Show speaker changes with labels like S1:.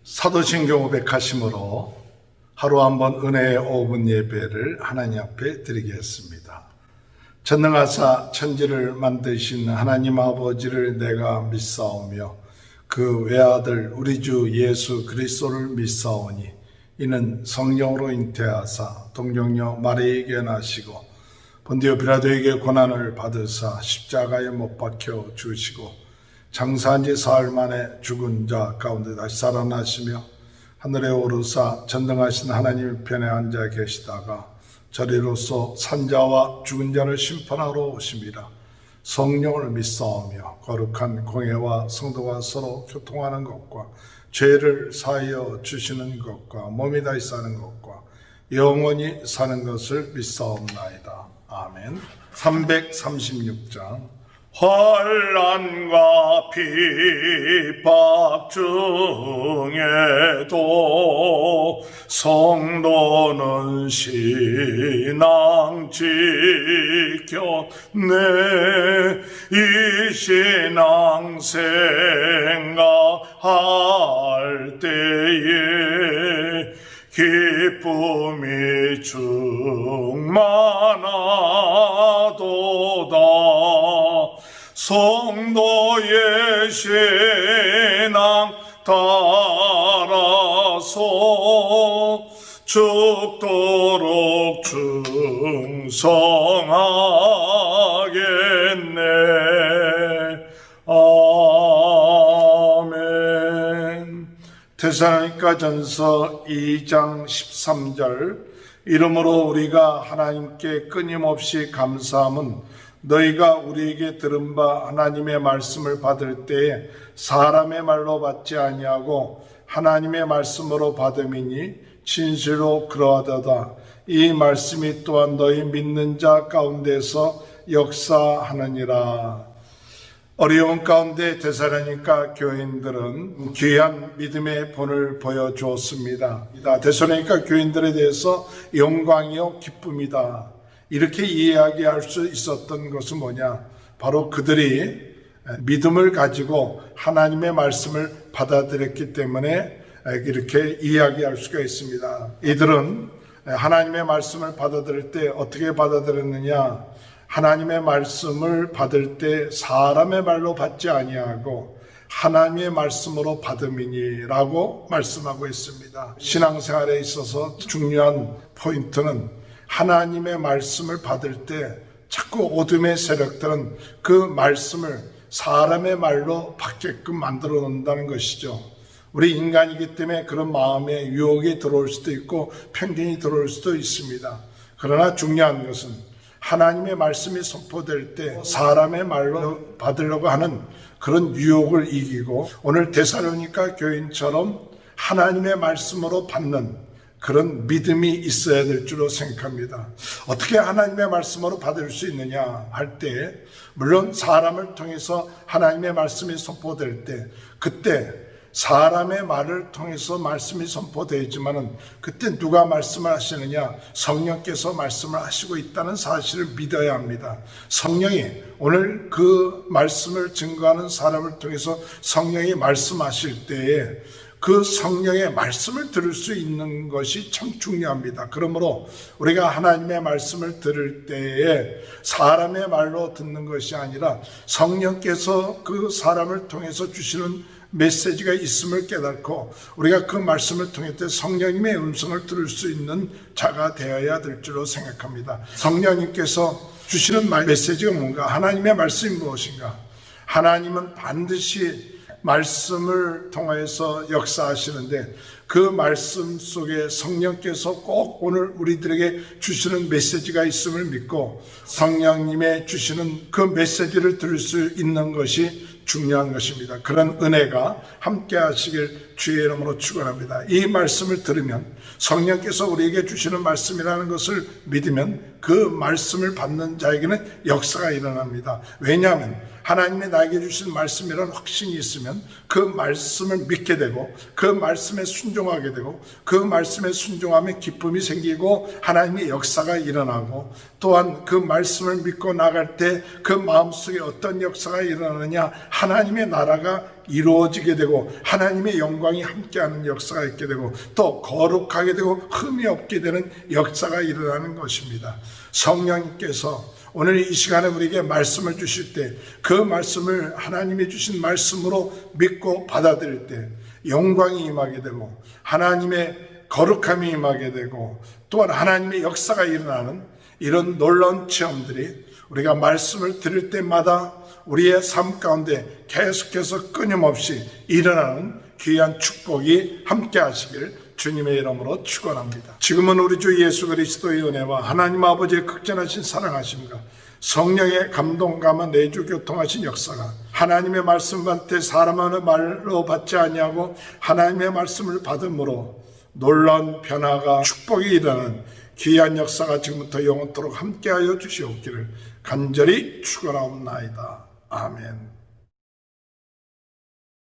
S1: 사도신경 500하심으로 하루 한번 은혜의 5분 예배를 하나님 앞에 드리겠습니다. 전능하사 천지를 만드신 하나님 아버지를 내가 믿사오며 그 외아들 우리 주 예수 그리스도를 믿사오니 이는 성령으로 잉태하사 동정녀 마리에게 나시고 본디오 빌라도에게 고난을 받으사 십자가에 못 박혀 죽으시고 장사한 지 사흘 만에 죽은 자 가운데 다시 살아나시며 하늘에 오르사 전능하신 하나님 편에 앉아 계시다가 저리로서 산자와 죽은 자를 심판하러 오심이라. 성령을 믿사오며 거룩한 공회와 성도가 서로 교통하는 것과 죄를 사하여 주시는 것과 몸이 다시 사는 것과 영원히 사는 것을 믿사옵나이다. 아멘. 336장. 환난과 핍박 중에도 성도는 신앙 지켰네. 이 신앙 생각할 때에 기쁨이 충만하도다. 성도의 신앙 따라서 죽도록 충성하겠네. 아멘. 데살로니가전서 2장 13절. 이러므로 우리가 하나님께 끊임없이 감사함은 너희가 우리에게 들은 바 하나님의 말씀을 받을 때에 사람의 말로 받지 아니하고 하나님의 말씀으로 받음이니 진실로 그러하도다. 이 말씀이 또한 너희 믿는 자 가운데서 역사하느니라. 어려운 가운데 데살로니가 교인들은 귀한 믿음의 본을 보여주었습니다. 데살로니가 교인들에 대해서 영광이요 기쁨이다. 이렇게 이야기할 수 있었던 것은 뭐냐? 바로 그들이 믿음을 가지고 하나님의 말씀을 받아들였기 때문에 이렇게 이야기할 수가 있습니다. 이들은 하나님의 말씀을 받아들일 때 어떻게 받아들였느냐? 하나님의 말씀을 받을 때 사람의 말로 받지 아니하고 하나님의 말씀으로 받음이니라고 말씀하고 있습니다. 신앙생활에 있어서 중요한 포인트는 하나님의 말씀을 받을 때 자꾸 어둠의 세력들은 그 말씀을 사람의 말로 받게끔 만들어 놓는다는 것이죠. 우리 인간이기 때문에 그런 마음에 유혹이 들어올 수도 있고 편견이 들어올 수도 있습니다. 그러나 중요한 것은 하나님의 말씀이 선포될 때 사람의 말로 받으려고 하는 그런 유혹을 이기고 오늘 데살로니가 교인처럼 하나님의 말씀으로 받는 그런 믿음이 있어야 될 줄로 생각합니다. 어떻게 하나님의 말씀으로 받을 수 있느냐 할 때 물론 사람을 통해서 하나님의 말씀이 선포될 때 그때 사람의 말을 통해서 말씀이 선포되지만은 그때 누가 말씀을 하시느냐? 성령께서 말씀을 하시고 있다는 사실을 믿어야 합니다. 성령이 오늘 그 말씀을 증거하는 사람을 통해서 성령이 말씀하실 때에 그 성령의 말씀을 들을 수 있는 것이 참 중요합니다. 그러므로 우리가 하나님의 말씀을 들을 때에 사람의 말로 듣는 것이 아니라 성령께서 그 사람을 통해서 주시는 메시지가 있음을 깨닫고 우리가 그 말씀을 통해 성령님의 음성을 들을 수 있는 자가 되어야 될 줄로 생각합니다. 성령님께서 주시는 메시지가 뭔가? 하나님의 말씀이 무엇인가? 하나님은 반드시 말씀을 통해서 역사하시는데 그 말씀 속에 성령께서 꼭 오늘 우리들에게 주시는 메시지가 있음을 믿고 성령님의 주시는 그 메시지를 들을 수 있는 것이 중요한 것입니다. 그런 은혜가 함께 하시길 주의 이름으로 축원합니다. 이 말씀을 들으면 성령께서 우리에게 주시는 말씀이라는 것을 믿으면 그 말씀을 받는 자에게는 역사가 일어납니다. 왜냐하면 하나님이 나에게 주신 말씀이라는 확신이 있으면 그 말씀을 믿게 되고 그 말씀에 순종하게 되고 그 말씀에 순종하면 기쁨이 생기고 하나님의 역사가 일어나고 또한 그 말씀을 믿고 나갈 때 그 마음속에 어떤 역사가 일어나느냐 하나님의 나라가 이루어지게 되고 하나님의 영광이 함께하는 역사가 있게 되고 또 거룩하게 되고 흠이 없게 되는 역사가 일어나는 것입니다. 성령님께서 오늘 이 시간에 우리에게 말씀을 주실 때 그 말씀을 하나님이 주신 말씀으로 믿고 받아들일 때 영광이 임하게 되고 하나님의 거룩함이 임하게 되고 또한 하나님의 역사가 일어나는 이런 놀라운 체험들이 우리가 말씀을 들을 때마다 우리의 삶 가운데 계속해서 끊임없이 일어나는 귀한 축복이 함께 하시길 주님의 이름으로 축원합니다. 지금은 우리 주 예수 그리스도의 은혜와 하나님 아버지의 극진하신 사랑하심과 성령의 감동감화 내주 교통하신 역사가 하나님의 말씀한테 사람의 말로 받지 아니하고 하나님의 말씀을 받음으로 놀라운 변화가 축복이 일어나는 귀한 역사가 지금부터 영원토록 함께하여 주시옵기를 간절히 축원하옵나이다. 아멘.